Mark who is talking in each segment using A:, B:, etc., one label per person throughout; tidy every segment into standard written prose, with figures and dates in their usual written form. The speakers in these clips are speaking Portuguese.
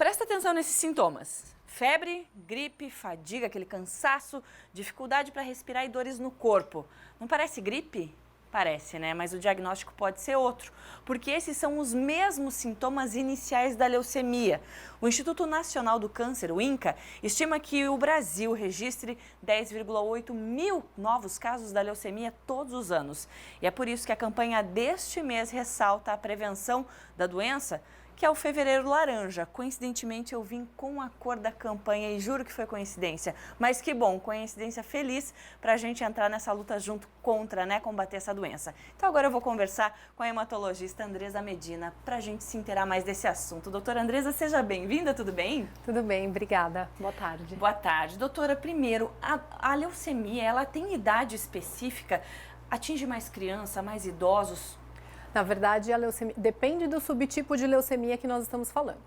A: Presta atenção nesses sintomas. Febre, gripe, fadiga, aquele cansaço, dificuldade para respirar e dores no corpo. Não parece gripe? Parece, né? Mas o diagnóstico pode ser outro, porque esses são os mesmos sintomas iniciais da leucemia. O Instituto Nacional do Câncer, o INCA, estima que o Brasil registre 10,8 mil novos casos da leucemia todos os anos. E é por isso que a campanha deste mês ressalta a prevenção da doença, que é o Fevereiro Laranja. Coincidentemente, eu vim com a cor da campanha e juro que foi coincidência. Mas que bom, coincidência feliz para a gente entrar nessa luta junto contra, combater essa doença. Então agora eu vou conversar com a hematologista Andresa Medina para a gente se inteirar mais desse assunto. Doutora Andresa, seja bem-vinda, tudo bem?
B: Tudo bem, obrigada. Boa tarde.
A: Boa tarde. Doutora, primeiro, a leucemia, ela tem idade específica? Atinge mais criança, mais idosos?
B: Na verdade, a leucemia depende do subtipo de leucemia que nós estamos falando.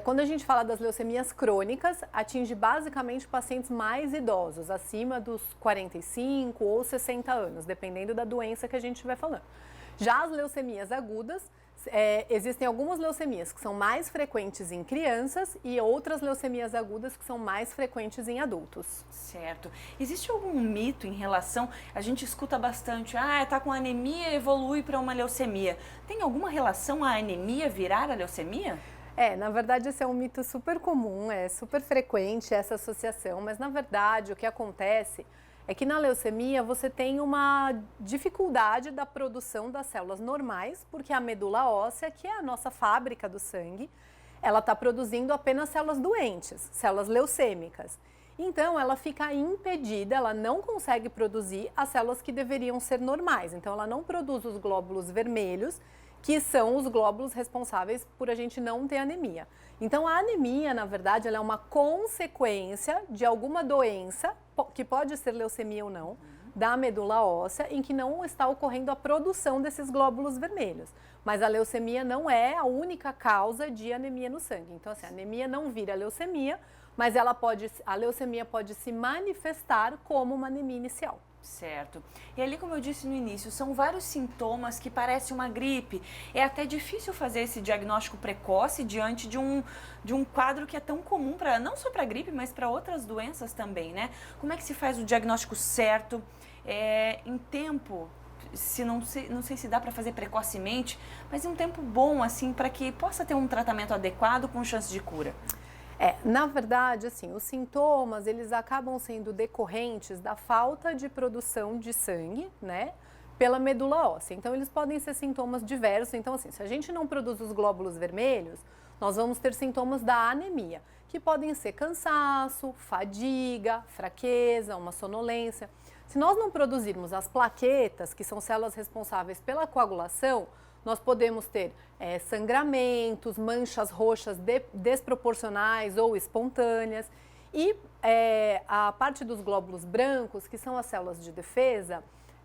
B: Quando a gente fala das leucemias crônicas, atinge basicamente pacientes mais idosos, acima dos 45 ou 60 anos, dependendo da doença que a gente estiver falando. Já as leucemias agudas, existem algumas leucemias que são mais frequentes em crianças e outras leucemias agudas que são mais frequentes em adultos.
A: Certo. Existe algum mito em relação, a gente escuta bastante, tá com anemia, evolui para uma leucemia. Tem alguma relação a anemia virar a leucemia?
B: Na verdade esse é um mito super comum, é super frequente essa associação, mas na verdade o que acontece é que na leucemia você tem uma dificuldade da produção das células normais, porque a medula óssea, que é a nossa fábrica do sangue, ela está produzindo apenas células doentes, células leucêmicas. Então ela fica impedida, ela não consegue produzir as células que deveriam ser normais. Então ela não produz os glóbulos vermelhos, que são os glóbulos responsáveis por a gente não ter anemia. Então a anemia, na verdade, ela é uma consequência de alguma doença, que pode ser leucemia ou não, da medula óssea, em que não está ocorrendo a produção desses glóbulos vermelhos. Mas a leucemia não é a única causa de anemia no sangue. Então, assim, a anemia não vira leucemia, mas a leucemia pode se manifestar como uma anemia inicial.
A: Certo. E ali, como eu disse no início, são vários sintomas que parecem uma gripe. É até difícil fazer esse diagnóstico precoce diante de um quadro que é tão comum para não só para gripe, mas para outras doenças também, né? Como é que se faz o diagnóstico certo em tempo? Não sei se dá para fazer precocemente, mas em um tempo bom, assim, para que possa ter um tratamento adequado com chance de cura.
B: Na verdade, assim, os sintomas, eles acabam sendo decorrentes da falta de produção de sangue, pela medula óssea. Então, eles podem ser sintomas diversos. Então, assim, se a gente não produz os glóbulos vermelhos, nós vamos ter sintomas da anemia, que podem ser cansaço, fadiga, fraqueza, uma sonolência. Se nós não produzirmos as plaquetas, que são células responsáveis pela coagulação, nós podemos ter sangramentos, manchas roxas desproporcionais ou espontâneas. E a parte dos glóbulos brancos, que são as células de defesa,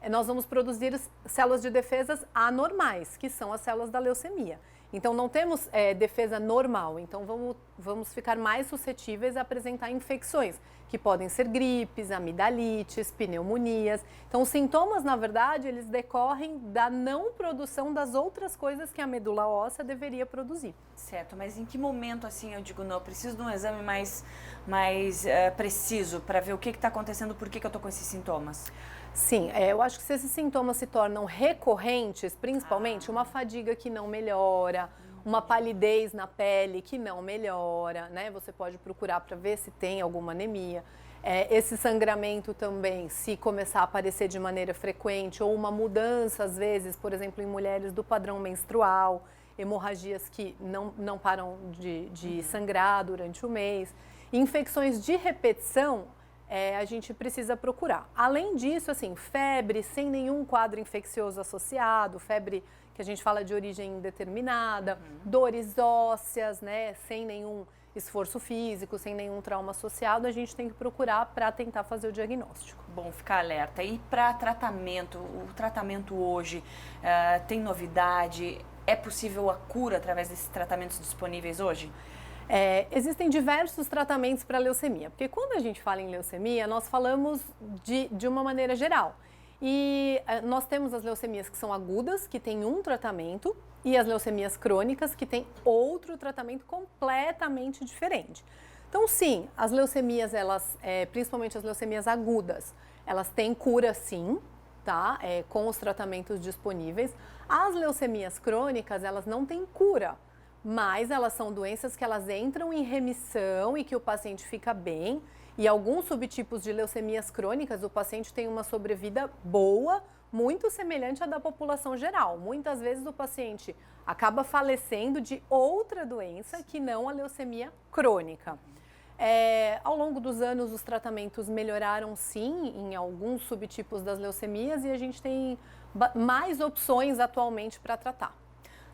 B: nós vamos produzir células de defesas anormais, que são as células da leucemia. Então, não temos defesa normal, então vamos ficar mais suscetíveis a apresentar infecções, que podem ser gripes, amidalites, pneumonias. Então, os sintomas, na verdade, eles decorrem da não produção das outras coisas que a medula óssea deveria produzir.
A: Certo, mas em que momento, assim, eu digo, não, eu preciso de um exame mais preciso para ver o que está acontecendo, por que eu estou com esses sintomas?
B: Sim, eu acho que se esses sintomas se tornam recorrentes, principalmente uma fadiga que não melhora, uma palidez na pele que não melhora, você pode procurar para ver se tem alguma anemia. Esse sangramento também, se começar a aparecer de maneira frequente, ou uma mudança, às vezes, por exemplo, em mulheres do padrão menstrual, hemorragias que não param de sangrar durante o mês, infecções de repetição, a gente precisa procurar. Além disso, assim, febre sem nenhum quadro infeccioso associado, febre que a gente fala de origem indeterminada, dores ósseas, sem nenhum esforço físico, sem nenhum trauma associado, a gente tem que procurar para tentar fazer o diagnóstico.
A: Bom, ficar alerta. E para tratamento, o tratamento hoje tem novidade? É possível a cura através desses tratamentos disponíveis hoje?
B: Existem diversos tratamentos para leucemia, porque quando a gente fala em leucemia, nós falamos de uma maneira geral. E nós temos as leucemias que são agudas, que tem um tratamento, e as leucemias crônicas, que têm outro tratamento completamente diferente. Então, sim, as leucemias, principalmente as leucemias agudas, elas têm cura, sim, tá? Com os tratamentos disponíveis. As leucemias crônicas, elas não têm cura, mas elas são doenças que elas entram em remissão e que o paciente fica bem. E alguns subtipos de leucemias crônicas, o paciente tem uma sobrevida boa, muito semelhante à da população geral. Muitas vezes o paciente acaba falecendo de outra doença que não a leucemia crônica. Ao longo dos anos, os tratamentos melhoraram sim em alguns subtipos das leucemias e a gente tem mais opções atualmente para tratar.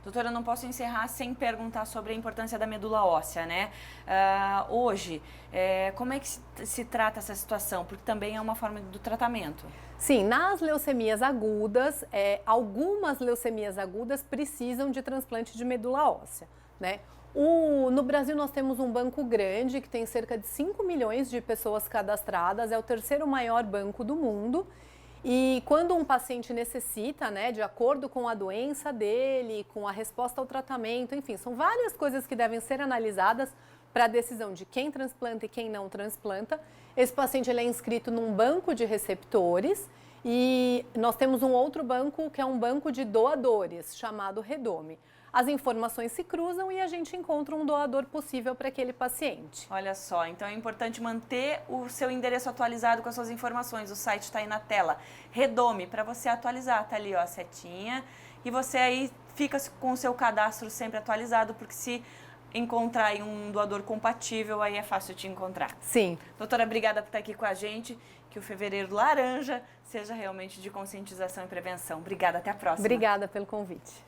A: Doutora, eu não posso encerrar sem perguntar sobre a importância da medula óssea, né? Hoje, como é que se trata essa situação? Porque também é uma forma do tratamento.
B: Sim, nas leucemias agudas, algumas leucemias agudas precisam de transplante de medula óssea, né? No Brasil nós temos um banco grande que tem cerca de 5 milhões de pessoas cadastradas, é o terceiro maior banco do mundo. E quando um paciente necessita, né, de acordo com a doença dele, com a resposta ao tratamento, enfim, são várias coisas que devem ser analisadas para a decisão de quem transplanta e quem não transplanta. Esse paciente ele é inscrito num banco de receptores e nós temos um outro banco que é um banco de doadores, chamado Redome. As informações se cruzam e a gente encontra um doador possível para aquele paciente.
A: Olha só, então é importante manter o seu endereço atualizado com as suas informações. O site está aí na tela. Redome, para você atualizar, tá ali ó, a setinha. E você aí fica com o seu cadastro sempre atualizado, porque se encontrar aí um doador compatível, aí é fácil te encontrar.
B: Sim.
A: Doutora, obrigada por estar aqui com a gente. Que o Fevereiro Laranja seja realmente de conscientização e prevenção. Obrigada, até a próxima.
B: Obrigada pelo convite.